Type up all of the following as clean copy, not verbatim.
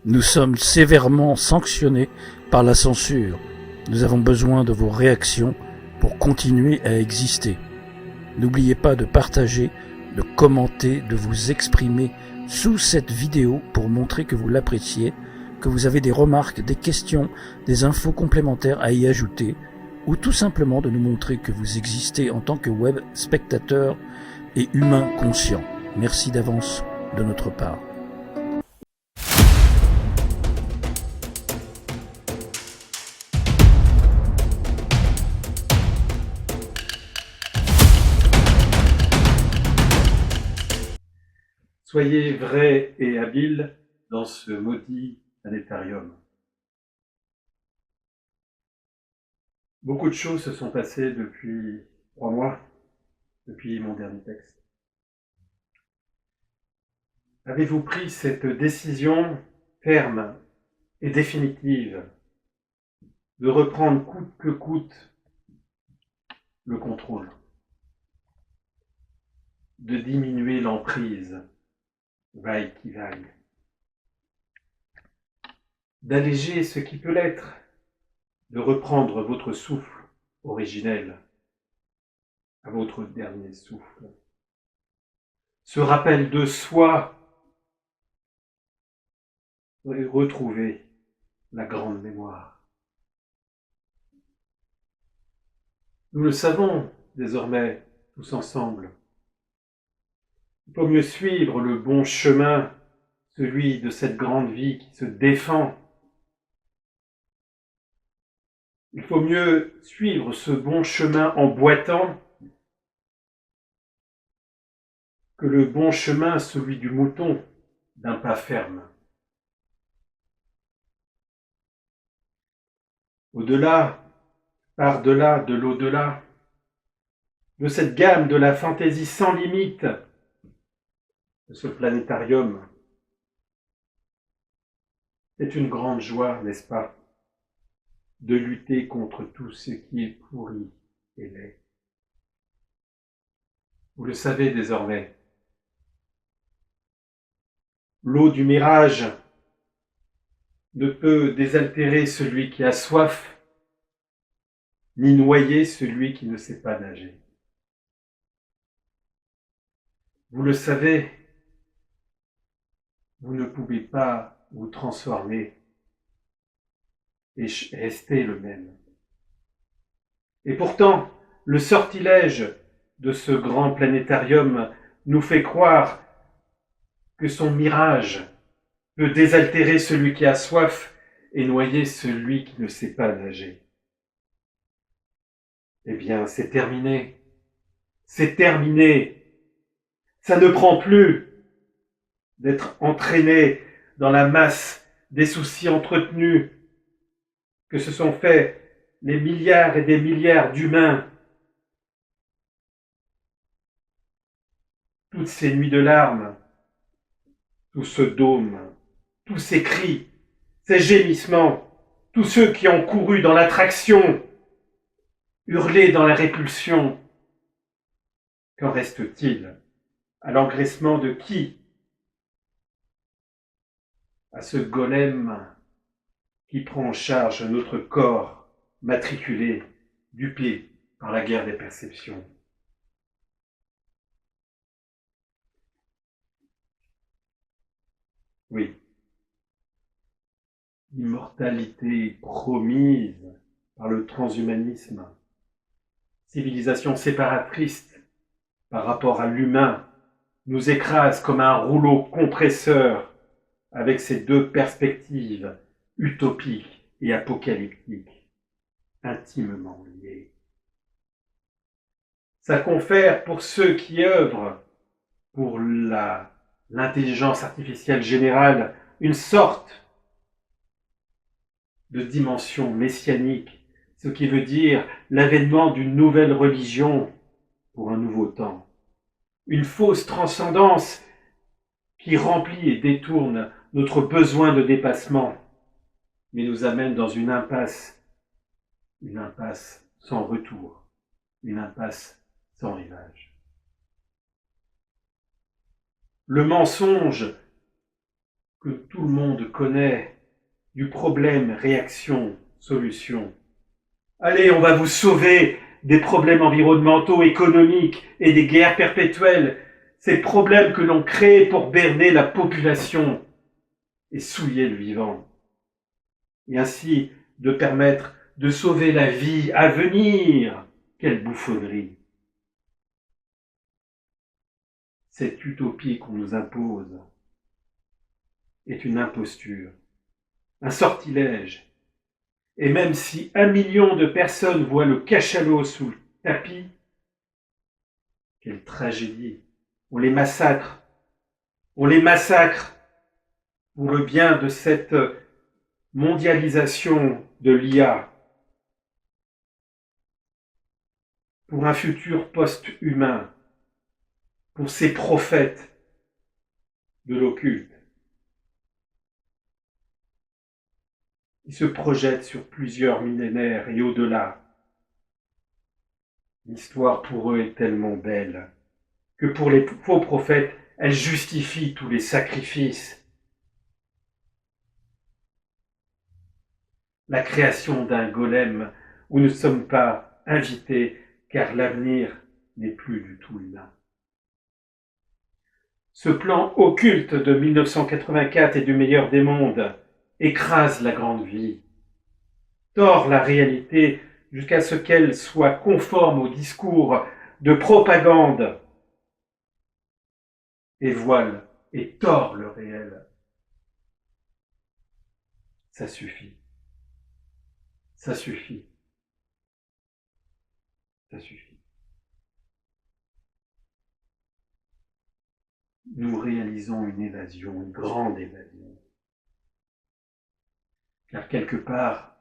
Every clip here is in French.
Nous sommes sévèrement sanctionnés par la censure. Nous avons besoin de vos réactions pour continuer à exister. N'oubliez pas de partager, de commenter, de vous exprimer sous cette vidéo pour montrer que vous l'appréciez, que vous avez des remarques, des questions, des infos complémentaires à y ajouter, ou tout simplement de nous montrer que vous existez en tant que web spectateur et humain conscient. Merci d'avance de notre part. Soyez vrais et habiles dans ce maudit planétarium. Beaucoup de choses se sont passées depuis 3 mois, depuis mon dernier texte. Avez-vous pris cette décision ferme et définitive de reprendre coûte que coûte le contrôle, de diminuer l'emprise, vaille qui vaille, d'alléger ce qui peut l'être, de reprendre votre souffle originel à votre dernier souffle. Ce rappel de soi, retrouver la grande mémoire. Nous le savons désormais tous ensemble. Il faut mieux suivre le bon chemin, celui de cette grande vie qui se défend. Il faut mieux suivre ce bon chemin en boitant que le bon chemin, celui du mouton, d'un pas ferme. Au-delà, par-delà, de l'au-delà, de cette gamme de la fantaisie sans limite, de ce planétarium, c'est une grande joie, n'est-ce pas, de lutter contre tout ce qui est pourri et laid. Vous le savez désormais, l'eau du mirage ne peut désaltérer celui qui a soif, ni noyer celui qui ne sait pas nager. Vous le savez, vous ne pouvez pas vous transformer et rester le même. Et pourtant, le sortilège de ce grand planétarium nous fait croire que son mirage peut désaltérer celui qui a soif et noyer celui qui ne sait pas nager. Eh bien, c'est terminé. C'est terminé. Ça ne prend plus d'être entraîné dans la masse des soucis entretenus que se sont faits les milliards et des milliards d'humains. Toutes ces nuits de larmes, tout ce dôme, tous ces cris, ces gémissements, tous ceux qui ont couru dans l'attraction, hurlé dans la répulsion. Qu'en reste-t-il? À l'engraissement de qui? À ce golem qui prend en charge notre corps matriculé, dupé par la guerre des perceptions. Oui, l'immortalité promise par le transhumanisme, civilisation séparatrice par rapport à l'humain, nous écrase comme un rouleau compresseur avec ces deux perspectives utopiques et apocalyptiques, intimement liées. Ça confère pour ceux qui œuvrent pour l'intelligence artificielle générale une sorte de dimension messianique, ce qui veut dire l'avènement d'une nouvelle religion pour un nouveau temps. Une fausse transcendance qui remplit et détourne notre besoin de dépassement, mais nous amène dans une impasse sans retour, une impasse sans rivage. Le mensonge que tout le monde connaît, du problème, réaction, solution. Allez, on va vous sauver des problèmes environnementaux, économiques et des guerres perpétuelles, ces problèmes que l'on crée pour berner la population et souiller le vivant, et ainsi de permettre de sauver la vie à venir. Quelle bouffonnerie! Cette utopie qu'on nous impose est une imposture, un sortilège. Et même si 1 million de personnes voient le cachalot sous le tapis, quelle tragédie! On les massacre pour le bien de cette mondialisation de l'IA, pour un futur post-humain, pour ces prophètes de l'occulte, qui se projettent sur plusieurs millénaires et au-delà. L'histoire pour eux est tellement belle que pour les faux prophètes, elle justifie tous les sacrifices. La création d'un golem où nous ne sommes pas invités car l'avenir n'est plus du tout humain. Ce plan occulte de 1984 et du meilleur des mondes écrase la grande vie, tord la réalité jusqu'à ce qu'elle soit conforme au discours de propagande et voile et tord le réel. Ça suffit. Ça suffit. Ça suffit. Nous réalisons une évasion, une grande évasion. Car quelque part,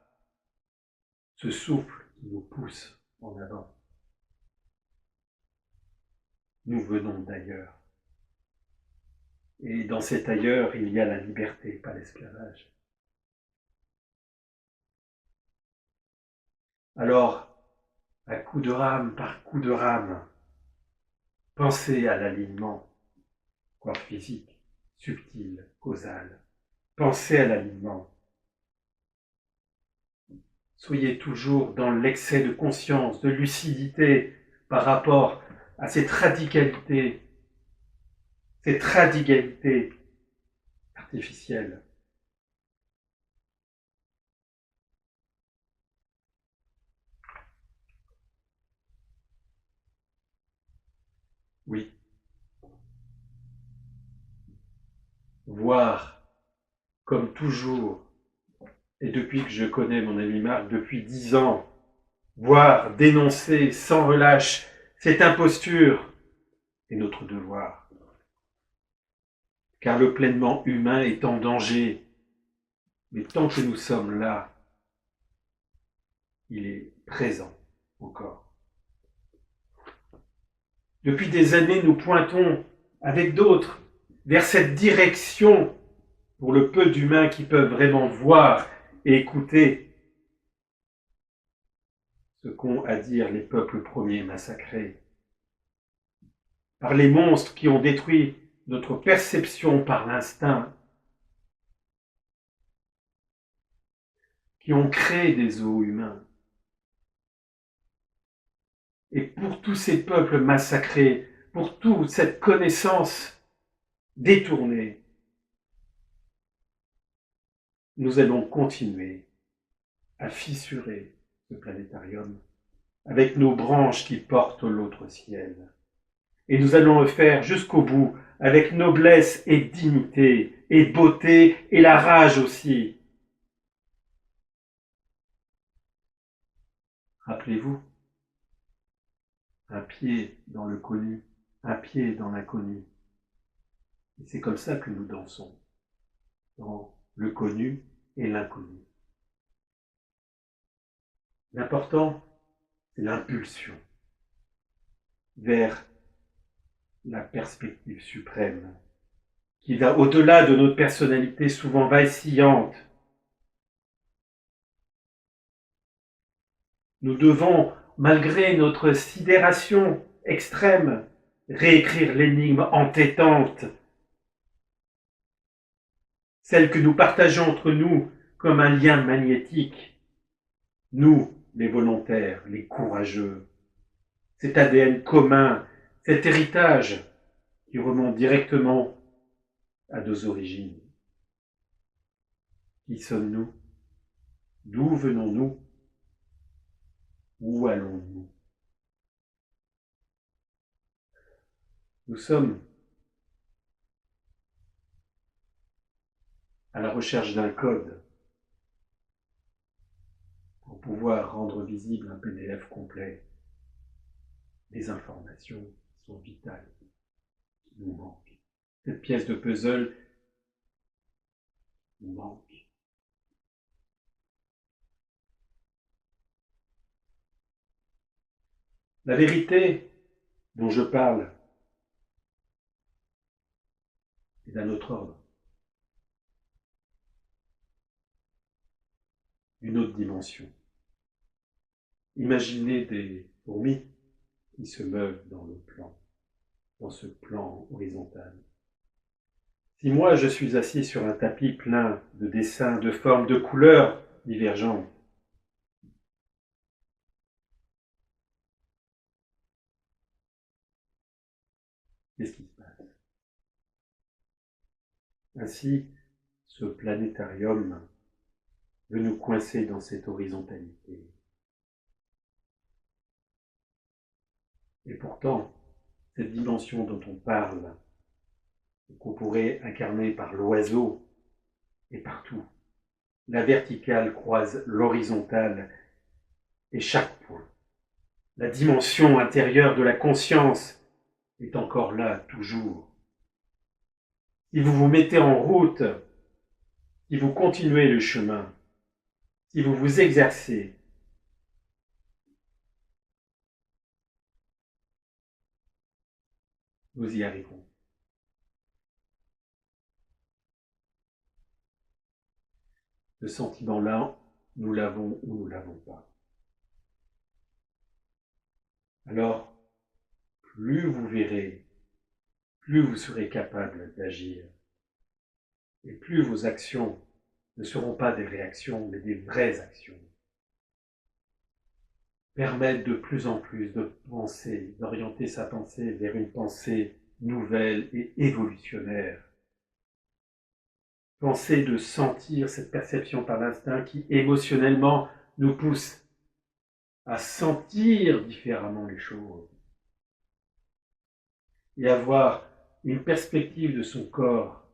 ce souffle qui nous pousse en avant, nous venons d'ailleurs. Et dans cet ailleurs, il y a la liberté, pas l'esclavage. Alors, à coup de rame par coup de rame, pensez à l'alignement, quoi physique, subtil, causal. Pensez à l'alignement. Soyez toujours dans l'excès de conscience, de lucidité par rapport à cette radicalité artificielle. Oui. Voir, comme toujours, et depuis que je connais mon ami Marc, depuis 10 ans, voir, dénoncer sans relâche cette imposture est notre devoir. Car le pleinement humain est en danger. Mais tant que nous sommes là, il est présent encore. Depuis des années, nous pointons avec d'autres vers cette direction pour le peu d'humains qui peuvent vraiment voir et écouter ce qu'ont à dire les peuples premiers massacrés par les monstres qui ont détruit notre perception par l'instinct, qui ont créé des os humains. Et pour tous ces peuples massacrés, pour toute cette connaissance détournée, nous allons continuer à fissurer ce planétarium avec nos branches qui portent l'autre ciel. Et nous allons le faire jusqu'au bout, avec noblesse et dignité, et beauté, et la rage aussi. Rappelez-vous, un pied dans le connu, un pied dans l'inconnu. Et c'est comme ça que nous dansons, dans le connu et l'inconnu. L'important, c'est l'impulsion vers la perspective suprême, qui va au-delà de notre personnalité souvent vacillante. Nous devons, malgré notre sidération extrême, réécrire l'énigme entêtante. celle que nous partageons entre nous comme un lien magnétique, nous, les volontaires, les courageux, cet ADN commun, cet héritage qui remonte directement à nos origines. Qui sommes-nous? D'où venons-nous? Où allons-nous? Nous sommes à la recherche d'un code pour pouvoir rendre visible un PDF complet des informations qui sont vitales, qui nous manquent. Cette pièce de puzzle nous manque. La vérité dont je parle est d'un autre ordre, d'une autre dimension. Imaginez des fourmis qui se meuvent dans ce plan horizontal. Si moi je suis assis sur un tapis plein de dessins, de formes, de couleurs divergentes, qu'est-ce qui se passe? Ainsi, ce planétarium veut nous coincer dans cette horizontalité. Et pourtant, cette dimension dont on parle, qu'on pourrait incarner par l'oiseau, est partout. La verticale croise l'horizontale et chaque point. La dimension intérieure de la conscience est encore là, toujours. Si vous vous mettez en route, si vous continuez le chemin, si vous vous exercez, nous y arriverons. Ce sentiment-là, nous l'avons ou nous ne l'avons pas. Alors, plus vous verrez, plus vous serez capable d'agir. Et plus vos actions ne seront pas des réactions, mais des vraies actions. Permettre de plus en plus de penser, d'orienter sa pensée vers une pensée nouvelle et évolutionnaire. Penser de sentir cette perception par l'instinct qui émotionnellement nous pousse à sentir différemment les choses et avoir une perspective de son corps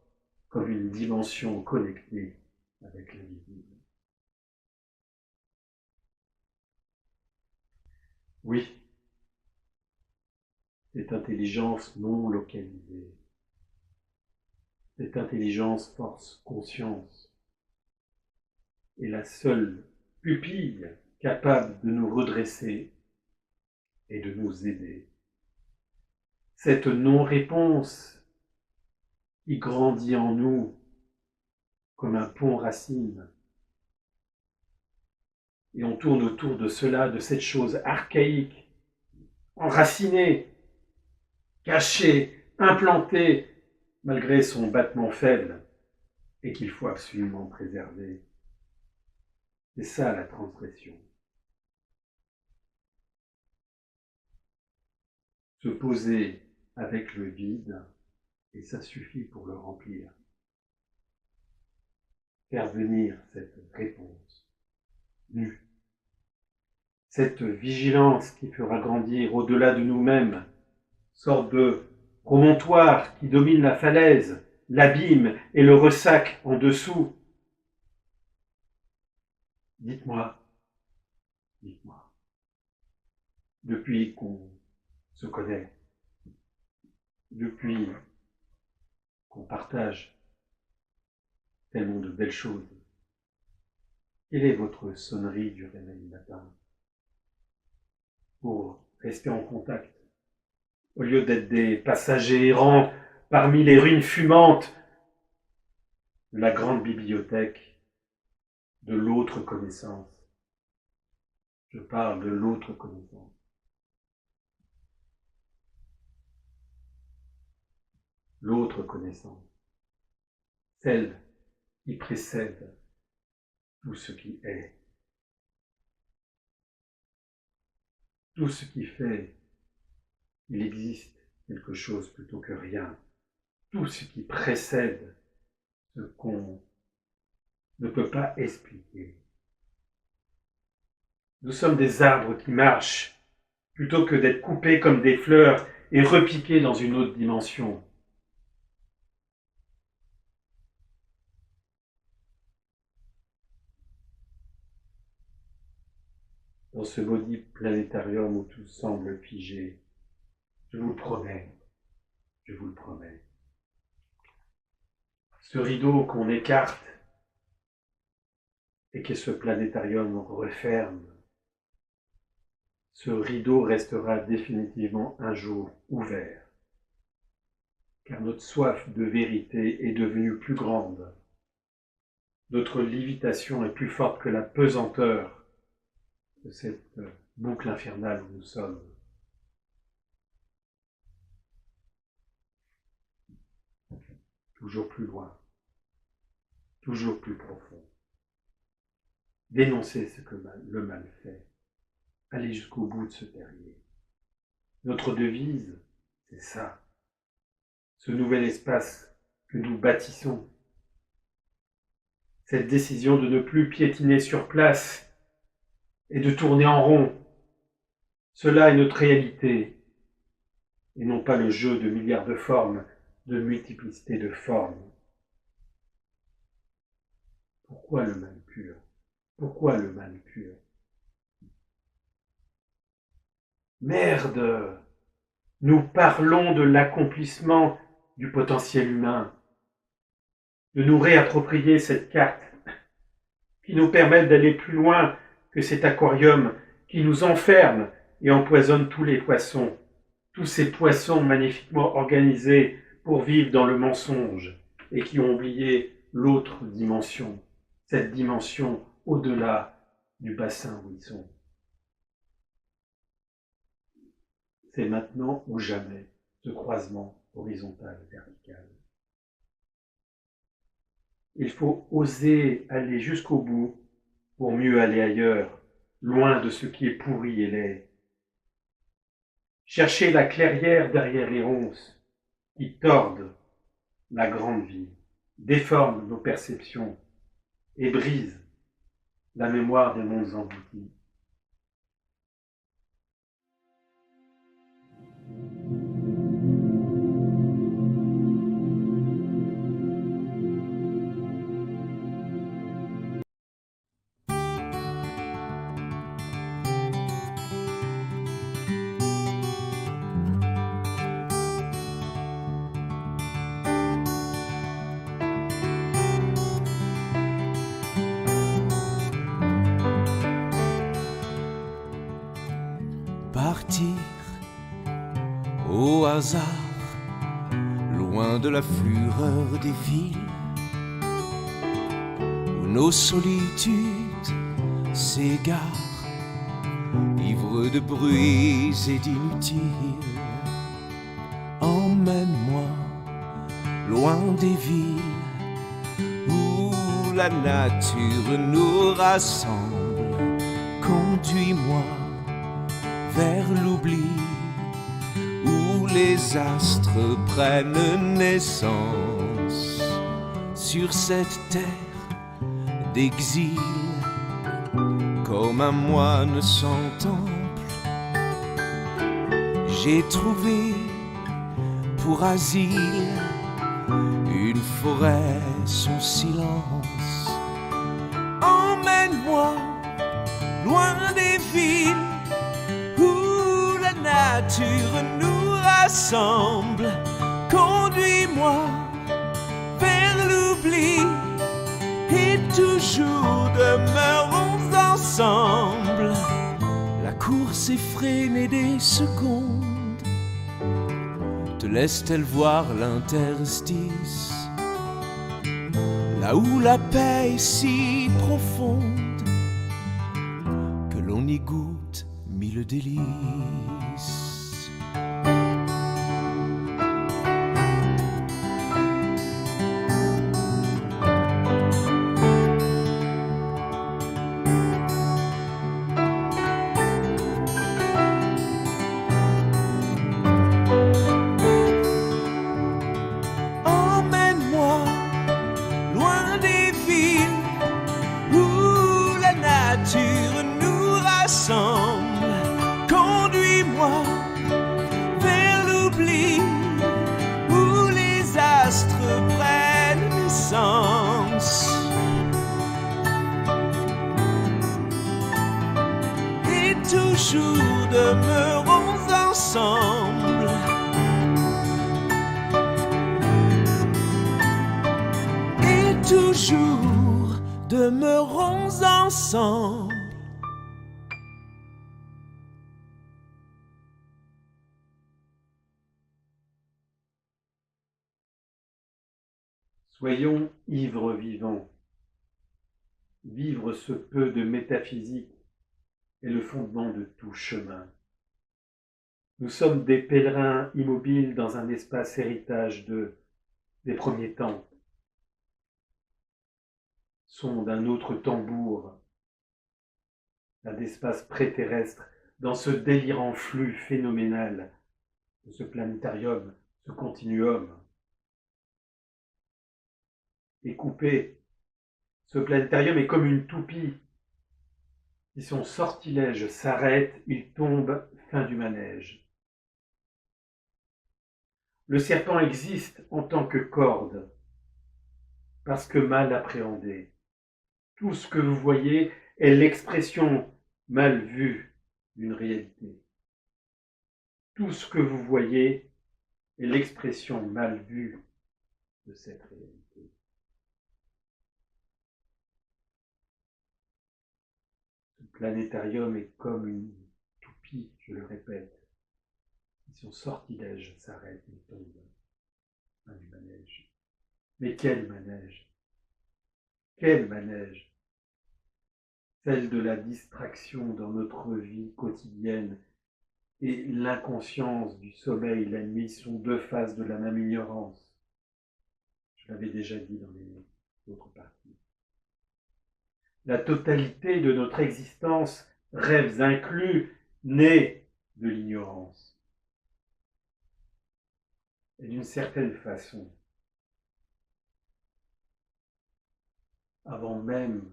comme une dimension connectée avec l'invisible. Oui, cette intelligence non localisée, cette intelligence force conscience est la seule pupille capable de nous redresser et de nous aider. Cette non-réponse qui grandit en nous comme un pont racine. Et on tourne autour de cela, de cette chose archaïque, enracinée, cachée, implantée, malgré son battement faible, et qu'il faut absolument préserver. C'est ça la transgression. Se poser avec le vide, et ça suffit pour le remplir. Faire venir cette réponse nue. Cette vigilance qui fera grandir au-delà de nous-mêmes, sorte de promontoire qui domine la falaise, l'abîme et le ressac en dessous. Dites-moi, depuis qu'on se connaît, depuis qu'on partage tellement de belles choses, quelle est votre sonnerie du réveil matin pour rester en contact, au lieu d'être des passagers errants parmi les ruines fumantes de la grande bibliothèque de l'autre connaissance? Je parle de l'autre connaissance. L'autre connaissance. Celle qui précède tout ce qui est. Tout ce qui fait qu'il existe quelque chose plutôt que rien. Tout ce qui précède ce qu'on ne peut pas expliquer. Nous sommes des arbres qui marchent plutôt que d'être coupés comme des fleurs et repiqués dans une autre dimension. Dans ce maudit planétarium où tout semble figé, je vous le promets, je vous le promets. Ce rideau qu'on écarte et que ce planétarium referme, ce rideau restera définitivement un jour ouvert, car notre soif de vérité est devenue plus grande. Notre lévitation est plus forte que la pesanteur de cette boucle infernale où nous sommes. Toujours plus loin, toujours plus profond. Dénoncer ce que le mal fait. Aller jusqu'au bout de ce terrier. Notre devise, c'est ça. Ce nouvel espace que nous bâtissons. Cette décision de ne plus piétiner sur place et de tourner en rond. Cela est notre réalité et non pas le jeu de milliards de formes, de multiplicité de formes. Pourquoi le mal pur? Pourquoi le mal pur? Merde! Nous parlons de l'accomplissement du potentiel humain, de nous réapproprier cette carte qui nous permet d'aller plus loin que cet aquarium qui nous enferme et empoisonne tous les poissons, tous ces poissons magnifiquement organisés pour vivre dans le mensonge et qui ont oublié l'autre dimension, cette dimension au-delà du bassin où ils sont. C'est maintenant ou jamais ce croisement horizontal-vertical. Il faut oser aller jusqu'au bout pour mieux aller ailleurs, loin de ce qui est pourri et laid. Chercher la clairière derrière les ronces qui tordent la grande vie, déforment nos perceptions et brisent la mémoire des mondes engloutis. Partir au hasard, loin de la fureur des villes, où nos solitudes s'égarent, ivres de bruits et d'inutiles. Emmène-moi loin des villes, où la nature nous rassemble. Conduis-moi vers l'oubli, où les astres prennent naissance. Sur cette terre d'exil, comme un moine sans temple, j'ai trouvé pour asile une forêt sans silence. Emmène-moi loin des villes, la nature nous rassemble. Conduis-moi vers l'oubli et toujours demeurons ensemble. La course effrénée des secondes te laisse-t-elle voir l'interstice, là où la paix est si profonde que l'on y goûte mille délices. toujours demeurons ensemble. Et toujours demeurons ensemble. Soyons ivres vivants. Vivre ce peu de métaphysique est le fondement de tout chemin. Nous sommes des pèlerins immobiles dans un espace héritage des premiers temps. Son d'un autre tambour, d'un espace préterrestre, dans ce délirant flux phénoménal de ce planétarium, ce continuum. Et coupé, ce planétarium est comme une toupie. Si son sortilège s'arrête, il tombe, fin du manège. Le serpent existe en tant que corde, parce que mal appréhendé. Tout ce que vous voyez est l'expression mal vue d'une réalité. Tout ce que vous voyez est l'expression mal vue de cette réalité. Ce planétarium est comme une toupie, je le répète. Si son sortilège s'arrête, il tombe. Fin du manège. Mais quel manège! Quel manège! Celle de la distraction dans notre vie quotidienne et l'inconscience du sommeil la nuit sont deux faces de la même ignorance. Je l'avais déjà dit dans les autres parties. La totalité de notre existence, rêves inclus, naît de l'ignorance. Et d'une certaine façon, avant même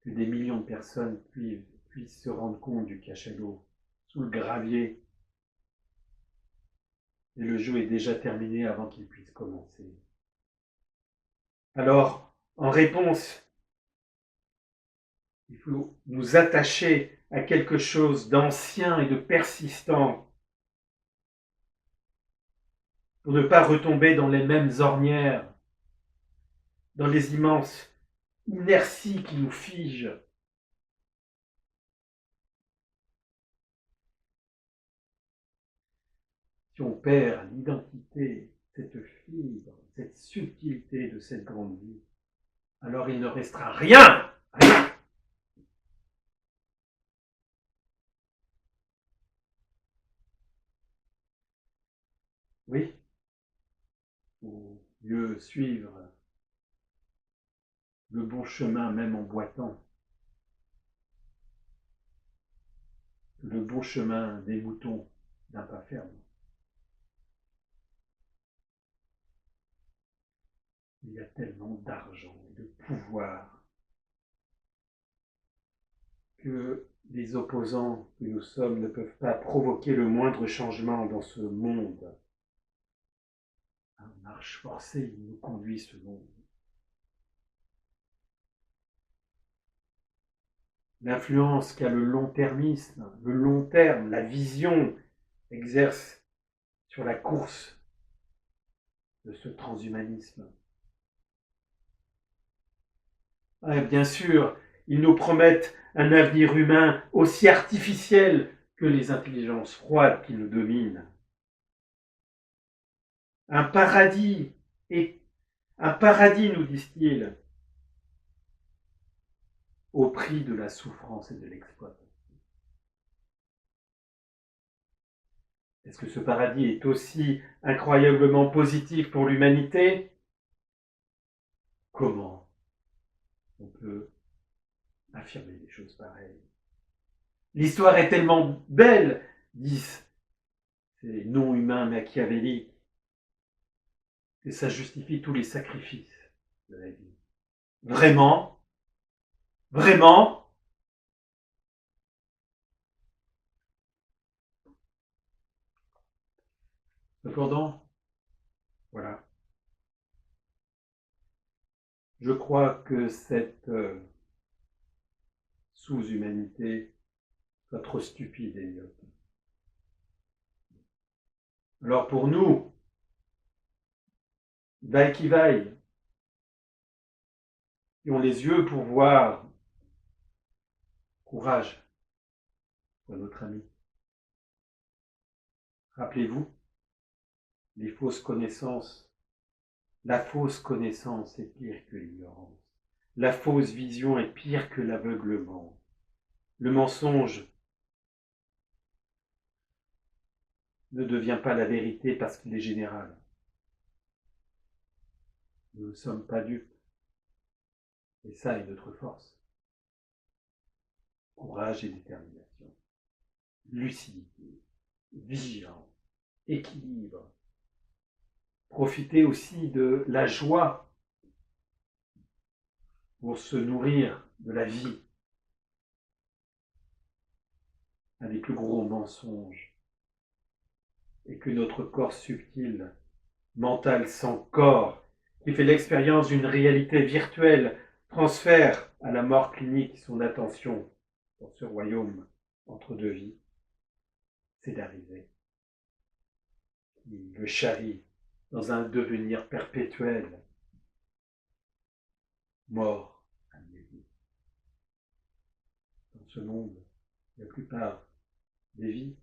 que des millions de personnes puissent se rendre compte du cachalot sous le gravier, et le jeu est déjà terminé avant qu'il puisse commencer. Alors, en réponse, il faut nous attacher à quelque chose d'ancien et de persistant pour ne pas retomber dans les mêmes ornières, dans les immenses inerties qui nous figent. Si on perd l'identité, cette fibre, cette subtilité de cette grande vie, alors il ne restera rien, rien. Oui, ou mieux suivre le bon chemin même en boitant, le bon chemin des moutons d'un pas ferme. Il y a tellement d'argent et de pouvoir que les opposants que nous sommes ne peuvent pas provoquer le moindre changement dans ce monde. En marche forcée, il nous conduit ce monde. L'influence qu'a le long-termisme, le long terme, la vision exerce sur la course de ce transhumanisme. Bien sûr, ils nous promettent un avenir humain aussi artificiel que les intelligences froides qui nous dominent. Un paradis, nous disent-ils, au prix de la souffrance et de l'exploitation. Est-ce que ce paradis est aussi incroyablement positif pour l'humanité? Comment on peut affirmer des choses pareilles? L'histoire est tellement belle, disent ces non-humains machiavéliques, que ça justifie tous les sacrifices de la vie. Vraiment? Vraiment? Cependant, voilà. Je crois que cette sous-humanité soit trop stupide et idiote. Alors pour nous, vaille qui vaille, qui ont les yeux pour voir, courage pour notre ami. Rappelez-vous, les fausses connaissances, la fausse connaissance est pire que l'ignorance. La fausse vision est pire que l'aveuglement. Le mensonge ne devient pas la vérité parce qu'il est général. Nous ne sommes pas dupes. Et ça est notre force. Courage et détermination. Lucidité, vigilance, équilibre. Profitez aussi de la joie pour se nourrir de la vie. Un des plus gros mensonges est que notre corps subtil, mental sans corps, qui fait l'expérience d'une réalité virtuelle, transfère à la mort clinique son attention dans ce royaume entre deux vies, c'est d'arriver. Il le charrie dans un devenir perpétuel, mort à vie. Dans ce monde, la plupart des vies,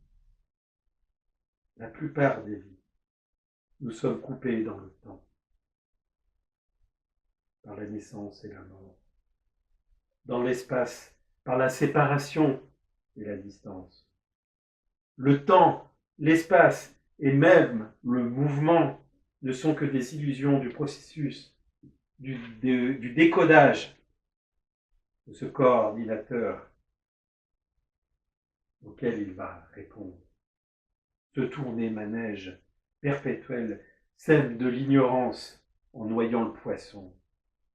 nous sommes coupés dans le temps, par la naissance et la mort, dans l'espace, par la séparation et la distance. Le temps, l'espace et même le mouvement ne sont que des illusions du processus, du décodage de ce corps ordinateur auquel il va répondre. Ce tourner-manège perpétuel sème de l'ignorance en noyant le poisson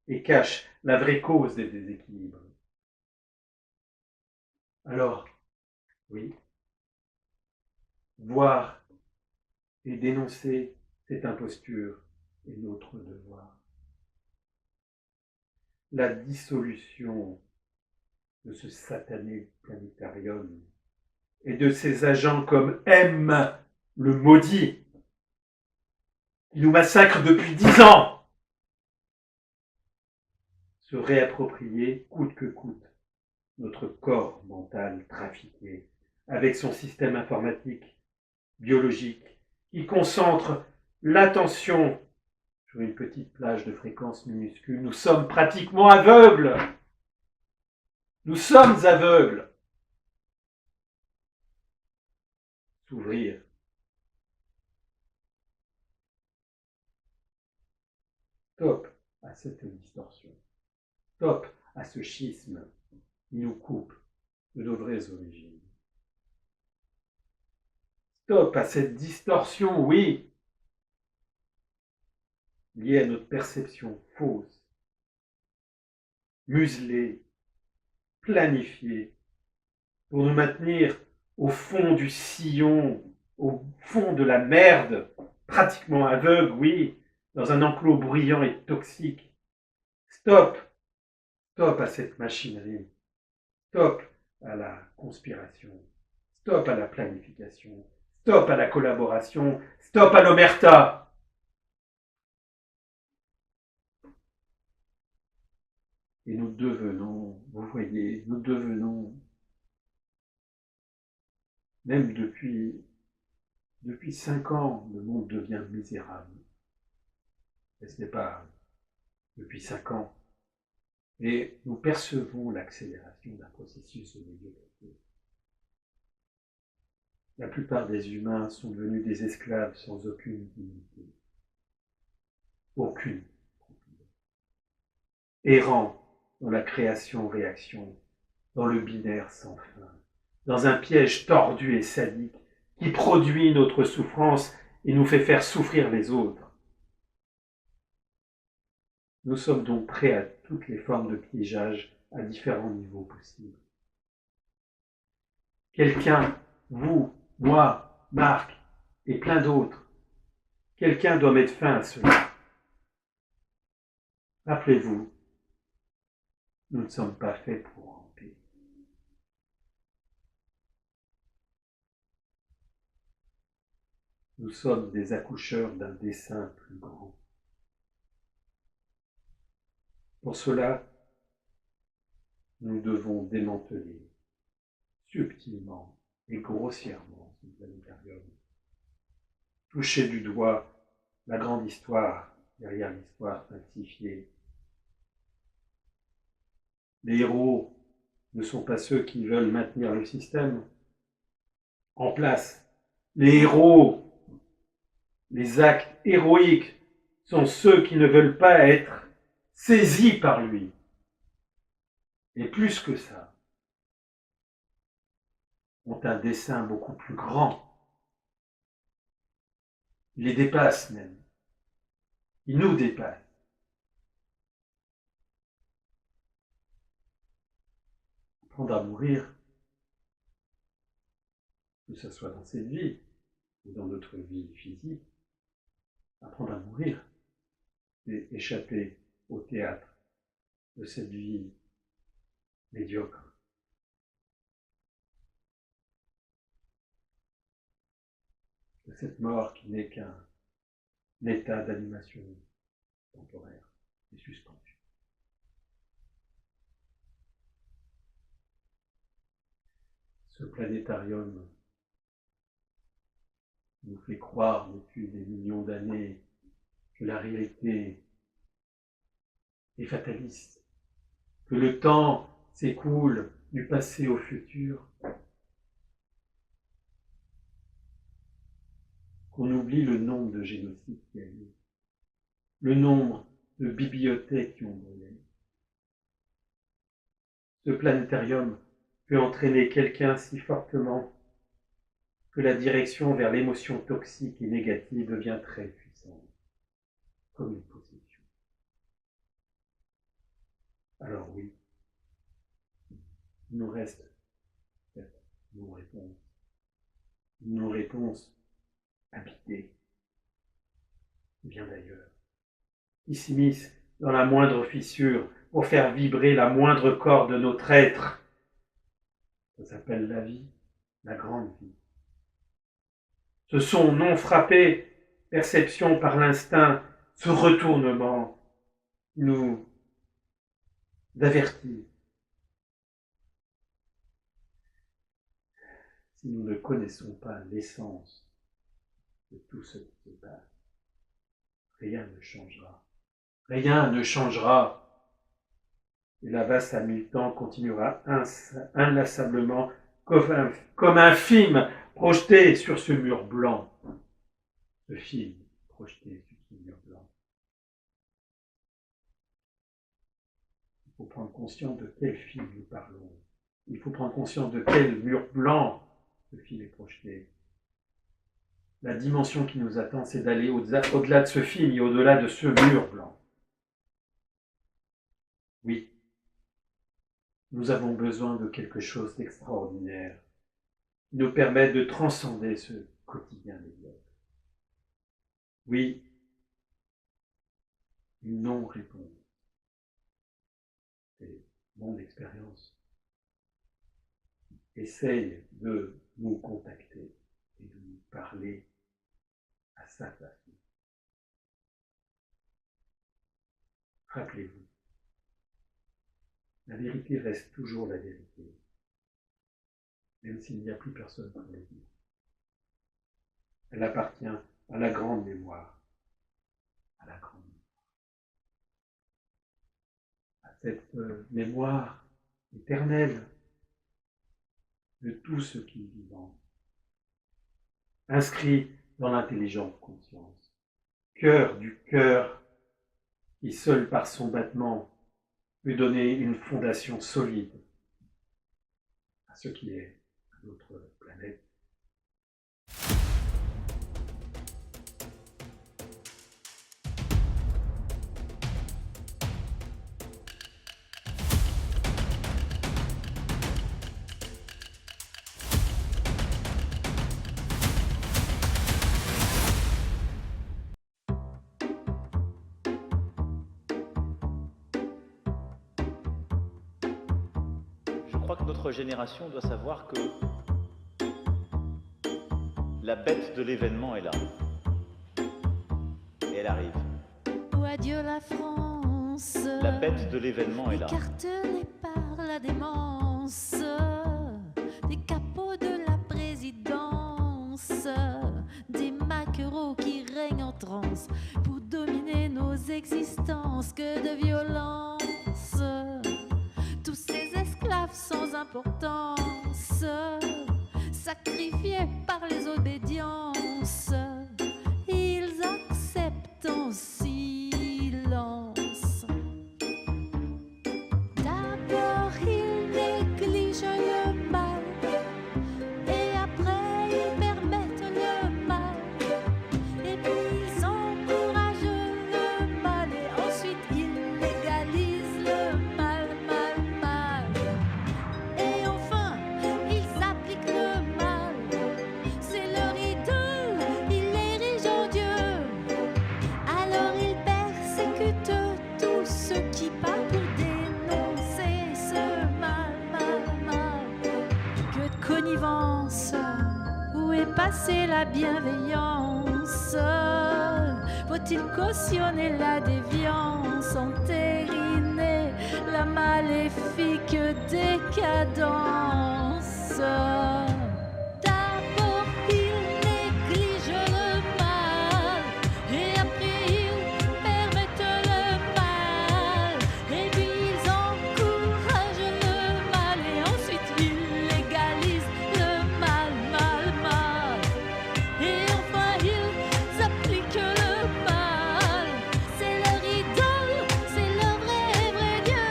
et cache la vraie cause des déséquilibres. Alors, oui, voir et dénoncer cette imposture est notre devoir. La dissolution de ce satané planétarium et de ses agents comme M, le maudit, qui nous massacre depuis 10 ans, se réapproprier coûte que coûte notre corps mental trafiqué avec son système informatique, biologique, qui concentre l'attention sur une petite plage de fréquences minuscules. Nous sommes pratiquement aveugles. Nous sommes aveugles. S'ouvrir. Stop à cette distorsion. Stop à ce schisme qui nous coupe de nos vraies origines. Stop à cette distorsion, oui, liée à notre perception fausse, muselée, planifiée, pour nous maintenir au fond du sillon, au fond de la merde, pratiquement aveugle, oui, dans un enclos bruyant et toxique. Stop à cette machinerie. Stop à la conspiration. Stop à la planification. Stop à la collaboration. Stop à l'omerta. Et nous devenons, vous voyez, même depuis 5 ans, le monde devient misérable. Et ce n'est pas depuis 5 ans. Et nous percevons l'accélération d'un processus de médiocrité. La plupart des humains sont devenus des esclaves sans aucune dignité. Aucune. Errants dans la création-réaction, dans le binaire sans fin, dans un piège tordu et sadique qui produit notre souffrance et nous fait faire souffrir les autres. Nous sommes donc prêts à toutes les formes de piégeage à différents niveaux possibles. Quelqu'un, vous, moi, Marc et plein d'autres, quelqu'un doit mettre fin à cela. Rappelez-vous, nous ne sommes pas faits pour ramper. Nous sommes des accoucheurs d'un dessein plus grand. Pour cela, nous devons démanteler subtilement et grossièrement ce planétarium. Toucher du doigt la grande histoire derrière l'histoire falsifiée. Les héros ne sont pas ceux qui veulent maintenir le système en place. Les héros, les actes héroïques sont ceux qui ne veulent pas être saisis par lui. Et plus que ça, ont un dessein beaucoup plus grand. Il les dépasse même. Il nous dépasse. Apprendre à mourir, que ce soit dans cette vie ou dans notre vie physique, apprendre à mourir, c'est échapper au théâtre de cette vie médiocre. De cette mort qui n'est qu'un état d'animation temporaire et suspendu. Ce planétarium nous fait croire depuis des millions d'années que la réalité est fataliste, que le temps s'écoule du passé au futur, qu'on oublie le nombre de génocides qu'il y a eu, le nombre de bibliothèques qui ont brûlé. Ce planétarium peut entraîner quelqu'un si fortement que la direction vers l'émotion toxique et négative devient très puissante, comme une possession. Alors oui, il nous reste peut-être nos réponses habitées, bien d'ailleurs, qui s'immiscent dans la moindre fissure pour faire vibrer la moindre corde de notre être. Ça s'appelle la vie, la grande vie. Ce son non frappé, perception par l'instinct, ce retournement nous avertit. Si nous ne connaissons pas l'essence de tout ce qui se passe, rien ne changera. Rien ne changera. Et la vaste Hamilton continuera inlassablement comme un film projeté sur ce mur blanc. Ce film projeté sur ce mur blanc. Il faut prendre conscience de quel film nous parlons. Il faut prendre conscience de quel mur blanc ce film est projeté. La dimension qui nous attend, c'est d'aller au-delà de ce film et au-delà de ce mur blanc. Oui, nous avons besoin de quelque chose d'extraordinaire qui nous permette de transcender ce quotidien médiocre. Oui, une non-réponse. C'est mon expérience. Essaye de nous contacter et de nous parler à sa façon. Rappelez-vous, la vérité reste toujours la vérité, même s'il n'y a plus personne pour le dire. Elle appartient à la grande mémoire, à la grande mémoire. À cette mémoire éternelle de tout ce qui est vivant, inscrit dans l'intelligente conscience, cœur du cœur qui seul par son battement peut donner une fondation solide à ce qui est notre planète. Je crois que notre génération doit savoir que La bête de l'événement est là. Et elle arrive. Oh adieu la France. La bête de l'événement est là. Écartelée par la démence des capots de la présidence, des maquereaux qui règnent en transe pour dominer nos existences. Que de violence, tous ces esclaves sans importance, sacrifiés par les obédiences, ils acceptent en silence. D'abord ils négligent le mal, et après ils permettent le mal, et puis ils encouragent le mal, et ensuite ils légalisent le mal, mal, mal. Et enfin ils appliquent le mal, c'est leur idole, ils l'érigent en Dieu. Alors ils persécutent tous ceux qui parlent pour dénoncer ce mal, mal, mal. Que de connivence, où est passée la bienveillance? Faut-il cautionner la déviance, entériner la maléfique décadence? D'abord ils négligent le mal, et après ils permettent le mal, et puis ils encouragent le mal, et ensuite ils légalisent le mal, mal, mal. Et enfin ils appliquent le mal, c'est leur idole, c'est leur vrai, vrai Dieu.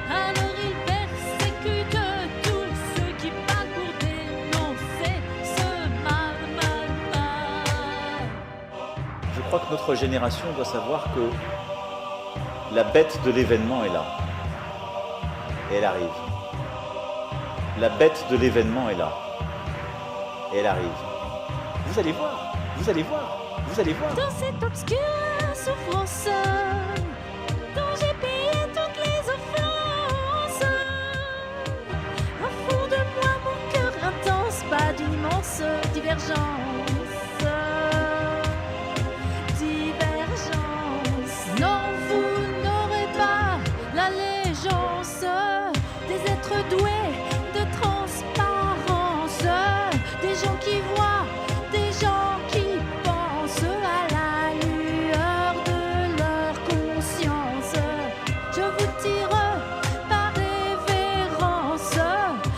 Alors ils persécutent tous ceux qui parlent pour dénoncer ce mal, mal, mal. Je crois que notre génération doit savoir que la bête de l'événement est là. Et elle arrive. La bête de l'événement est là. Et elle arrive. Vous allez voir, vous allez voir, vous allez voir. Dans cette obscure souffrance, dont j'ai payé toutes les offenses, au fond de moi mon cœur intense bat d'une immense divergence. Divergence. Non, vous n'aurez pas l'allégeance des êtres doués de transparence, des gens qui voient, des gens qui pensent à la lueur de leur conscience. Je vous tire par révérence,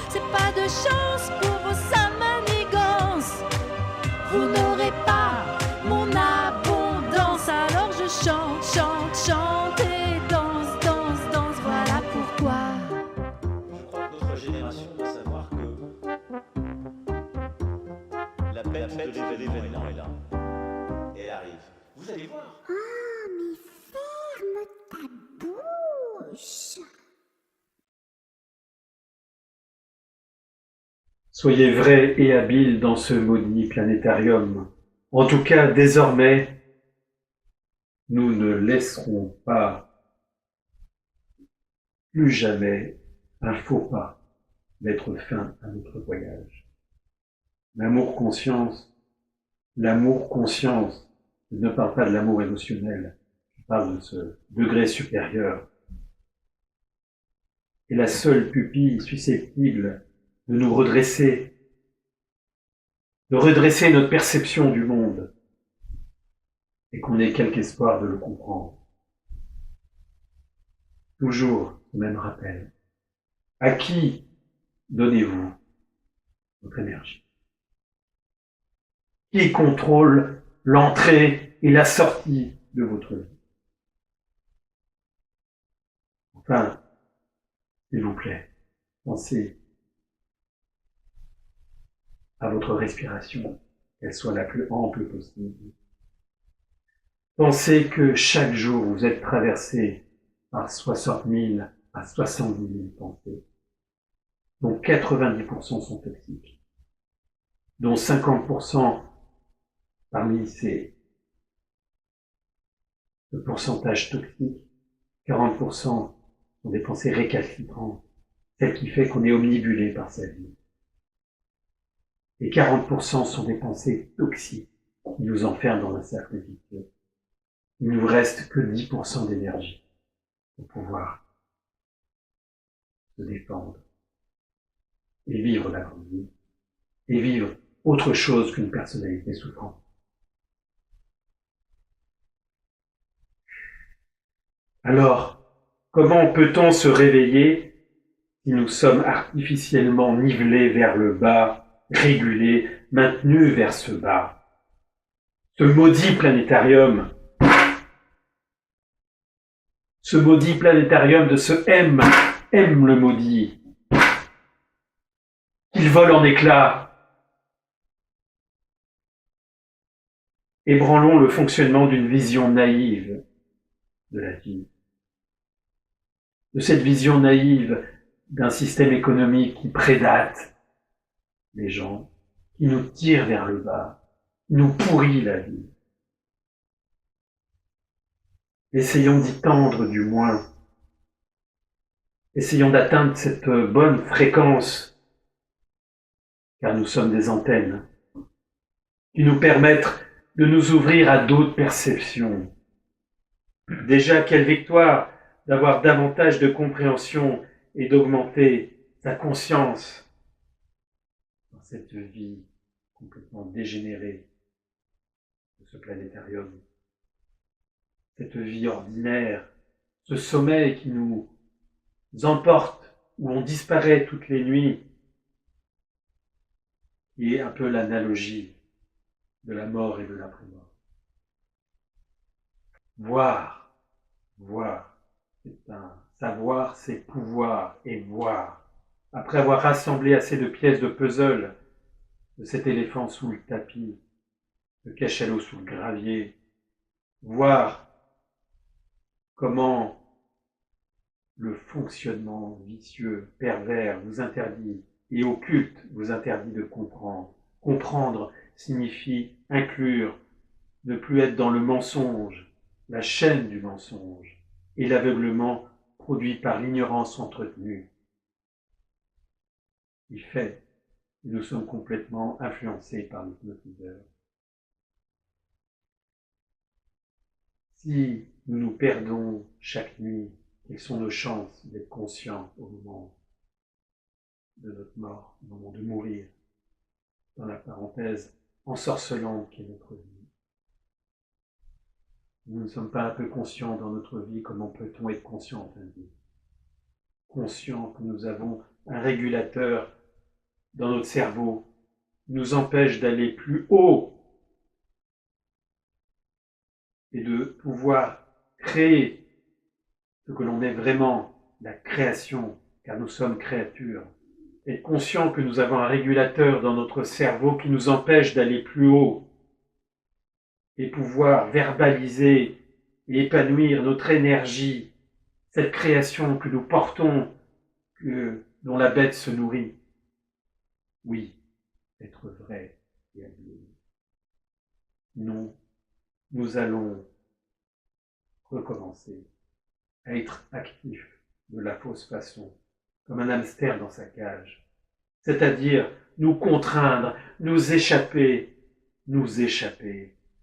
c'est pas de chance pour vos sales manigances. Vous n'aurez pas mon abondance, alors je chante, chante, chante et danse, danse, danse. Voilà pourquoi. Je crois que notre génération doit savoir que la bête de l'événement est là. Et elle arrive. Vous allez voir. Ah, mais ferme ta bouche. Soyez vrais et habiles dans ce maudit planétarium. En tout cas, désormais, nous ne laisserons pas plus jamais un faux pas mettre fin à notre voyage. L'amour-conscience je ne parle pas de l'amour émotionnel, je parle de ce degré supérieur, est la seule pupille susceptible de nous redresser, de redresser notre perception du monde, et qu'on ait quelque espoir de le comprendre. Toujours le même rappel. À qui donnez-vous votre énergie? Qui contrôle l'entrée et la sortie de votre vie? Enfin, s'il vous plaît, pensez à votre respiration, qu'elle soit la plus ample possible. Pensez que chaque jour, vous êtes traversé par 60 000 à 70 000 pensées, dont 90% sont toxiques, dont 50% parmi ce pourcentage toxique, 40% sont des pensées récalcitrantes, celle qui fait qu'on est omnibulé par sa vie. Et 40% sont des pensées toxiques qui nous enferment dans un cercle vicieux. Il ne nous reste que 10% d'énergie pour pouvoir se défendre et vivre la grande vie et vivre autre chose qu'une personnalité souffrante. Alors, comment peut-on se réveiller si nous sommes artificiellement nivelés vers le bas, régulés, maintenus vers ce bas? Ce maudit planétarium de ce M le maudit, qu'il vole en éclats. Ébranlons le fonctionnement d'une vision naïve de la vie, de cette vision naïve d'un système économique qui prédate les gens, qui nous tire vers le bas, qui nous pourrit la vie. Essayons d'y tendre du moins. Essayons d'atteindre cette bonne fréquence, car nous sommes des antennes, qui nous permettent de nous ouvrir à d'autres perceptions. Déjà, quelle victoire d'avoir davantage de compréhension et d'augmenter sa conscience dans cette vie complètement dégénérée de ce planétarium. Cette vie ordinaire, ce sommeil qui nous emporte, où on disparaît toutes les nuits, qui est un peu l'analogie de la mort et de l'après-mort. Voir, c'est un savoir, c'est pouvoir et voir. Après avoir rassemblé assez de pièces de puzzle, de cet éléphant sous le tapis, de cachalot sous le gravier, voir comment le fonctionnement vicieux, pervers, vous interdit, et occulte, vous interdit de comprendre. Comprendre signifie inclure, ne plus être dans le mensonge, la chaîne du mensonge, et l'aveuglement produit par l'ignorance entretenue. Il fait que nous sommes complètement influencés par l'hypnotiseur. Si nous nous perdons chaque nuit, quelles sont nos chances d'être conscients au moment de notre mort, au moment de mourir, dans la parenthèse ensorcelante qu'est notre vie? Nous ne sommes pas un peu conscients dans notre vie, comment peut-on être conscient en fin de vie? Conscient que nous avons un régulateur dans notre cerveau qui nous empêche d'aller plus haut et de pouvoir créer ce que l'on est vraiment, la création, car nous sommes créatures. Être conscient que nous avons un régulateur dans notre cerveau qui nous empêche d'aller plus haut et pouvoir verbaliser et épanouir notre énergie, cette création que nous portons, dont la bête se nourrit. Oui, être vrai et avoué. Non, nous allons recommencer à être actifs de la fausse façon, comme un hamster dans sa cage, c'est-à-dire nous contraindre, nous échapper,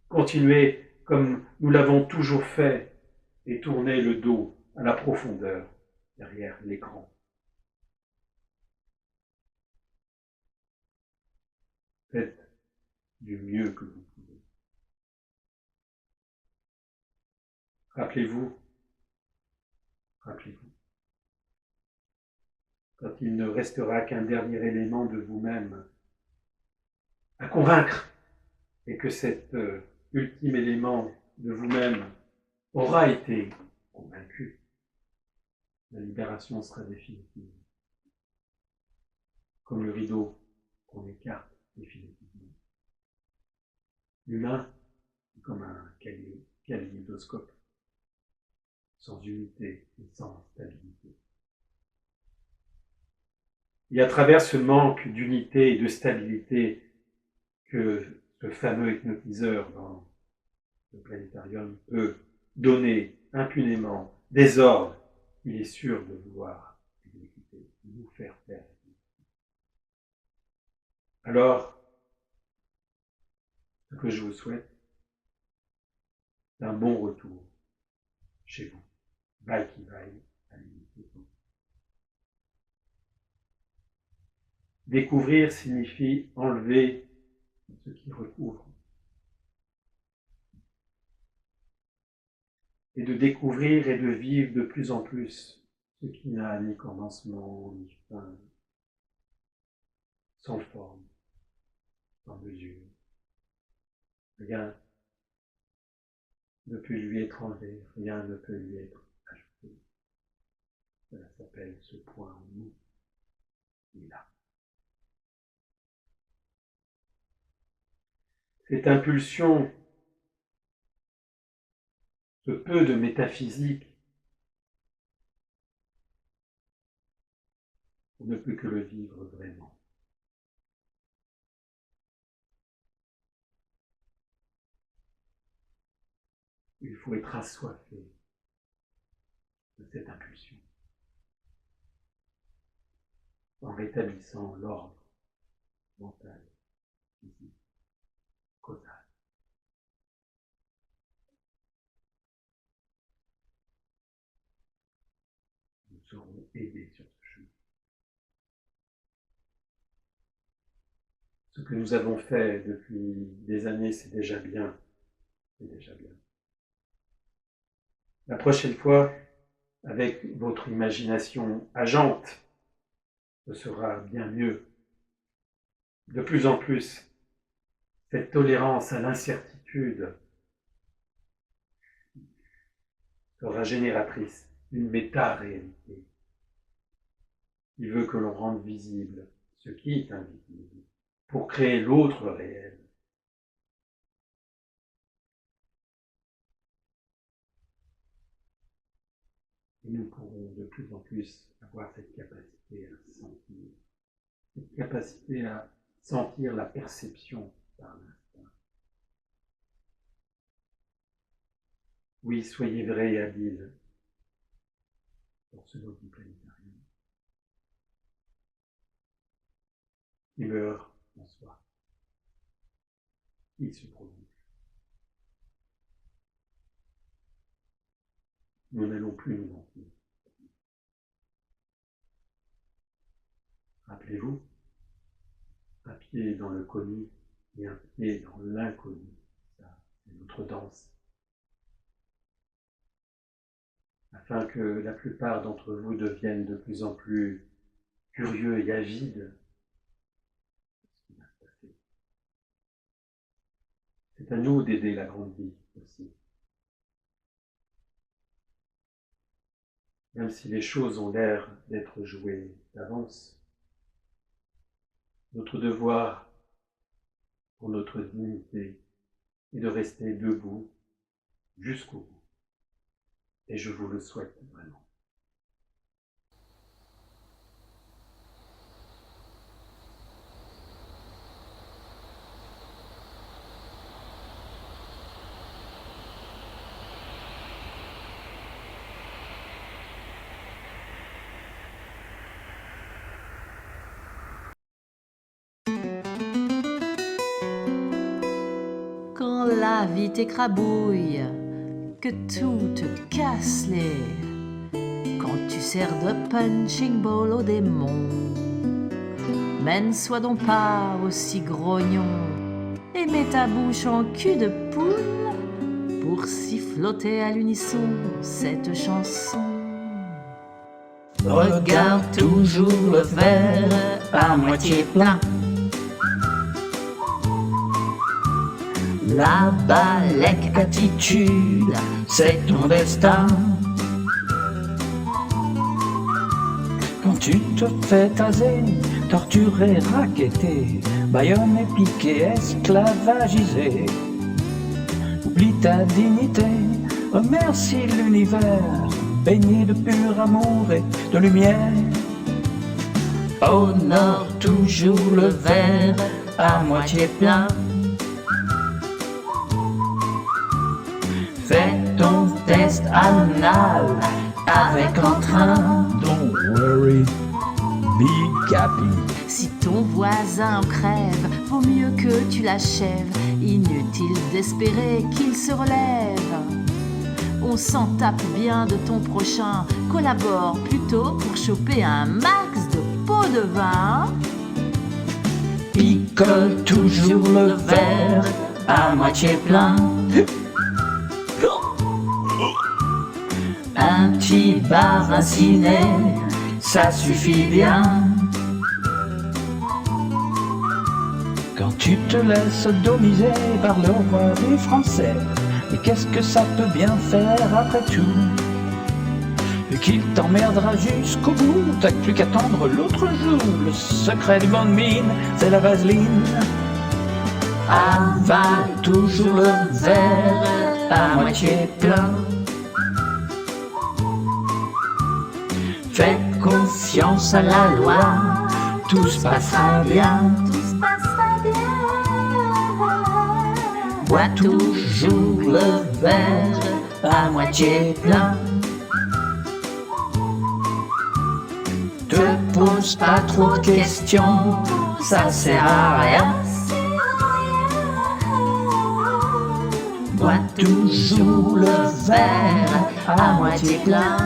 continuer comme nous l'avons toujours fait et tourner le dos à la profondeur derrière l'écran. Faites du mieux que vous pouvez. Rappelez-vous, quand il ne restera qu'un dernier élément de vous-même à convaincre, et que cet ultime élément de vous-même aura été convaincu, la libération sera définitive. Comme le rideau qu'on écarte définitivement. L'humain est comme un kaléidoscope, sans unité et sans stabilité. Et à travers ce manque d'unité et de stabilité que ce fameux hypnotiseur dans le planétarium peut donner impunément des ordres, il est sûr de vouloir exécuter, de nous faire faire. Alors, que je vous souhaite, c'est un bon retour chez vous. Vaille qui vaille, à l'unité. Découvrir signifie enlever ce qui recouvre. Et de découvrir et de vivre de plus en plus ce qui n'a ni commencement, ni fin, sans forme, sans mesure. Rien ne peut lui être enlevé, rien ne peut lui être ajouté. Cela s'appelle ce point en nous, il est là. Cette impulsion, ce peu de métaphysique, on ne peut que le vivre vraiment. Il faut être assoiffé de cette impulsion, en rétablissant l'ordre mental, physique, causal. Nous serons aidés sur ce chemin. Ce que nous avons fait depuis des années, c'est déjà bien. C'est déjà bien. La prochaine fois, avec votre imagination agente, ce sera bien mieux. De plus en plus, cette tolérance à l'incertitude sera génératrice d'une méta-réalité qui veut que l'on rende visible ce qui est invisible pour créer l'autre réel. Et nous pourrons de plus en plus avoir cette capacité à sentir, cette capacité à sentir la perception par l'instinct. Oui, soyez vrai et habile pour ce nouveau planétarium qui meurt en soi, il se prolonge. Nous n'allons plus nous mentir. Rappelez-vous, un pied dans le connu et un pied dans l'inconnu. Ça, c'est notre danse. Afin que la plupart d'entre vous deviennent de plus en plus curieux et avides de ce qui va se passer. C'est à nous d'aider la grande vie aussi. Même si les choses ont l'air d'être jouées d'avance, notre devoir pour notre dignité est de rester debout jusqu'au bout. Et je vous le souhaite vraiment. Quand la vie t'écrabouille, que tout te casse les... Quand tu sers de punching ball au démon, mais ne sois donc pas aussi grognon et mets ta bouche en cul de poule pour siffloter à l'unisson cette chanson. Regarde toujours le verre à moitié plein. La balèque attitude, c'est ton destin. Quand tu te fais taser, torturer, raqueter, bâillonner, piquer, esclavagiser, oublie ta dignité, remercie l'univers, baigné de pur amour et de lumière. Honore toujours le verre à moitié plein. Fais ton test anal avec entrain. Don't worry, be capi. Si ton voisin crève, vaut mieux que tu l'achèves. Inutile d'espérer qu'il se relève. On s'en tape bien de ton prochain. Collabore plutôt pour choper un max de pots de vin. Picole toujours le verre à moitié plein. Un petit bar inciné, ça suffit bien. Quand tu te laisses domiser par le roi des Français, mais qu'est-ce que ça peut bien faire après tout? Et qu'il t'emmerdera jusqu'au bout, t'as plus qu'attendre l'autre jour. Le secret du bon mine, c'est la vaseline. Avale toujours le verre à moitié plein. Fais confiance à la loi, tout se passera bien. Bois toujours le verre à moitié plein. Te pose pas trop de questions, ça sert à rien. Bois toujours le verre à moitié plein.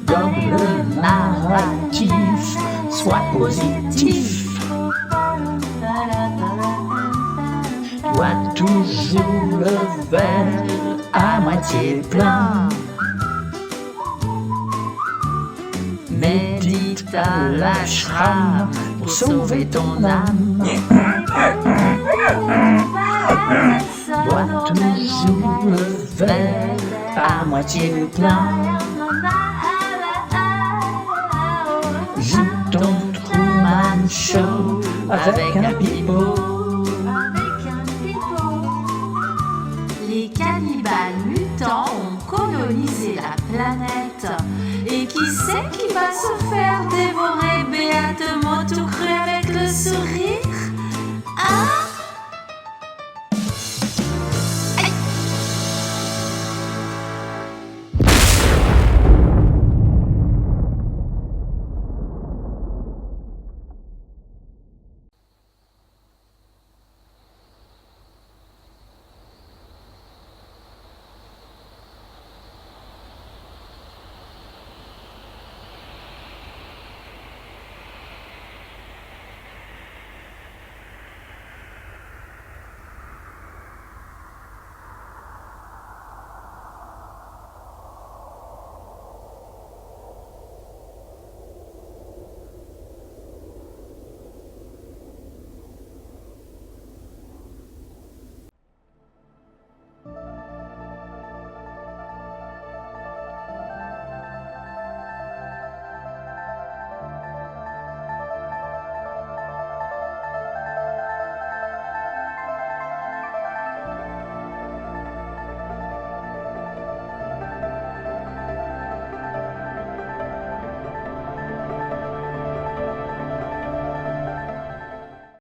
Dans le narratif, sois positif. Bois toujours le verre à moitié plein. Médite à l'ashram pour sauver ton âme. Bois toujours le verre à moitié plein. Joue ton Truman Show avec un pipeau. Les cannibales mutants ont colonisé la planète. Et qui sait qui va se faire dévorer béatement tout cru avec le sourire?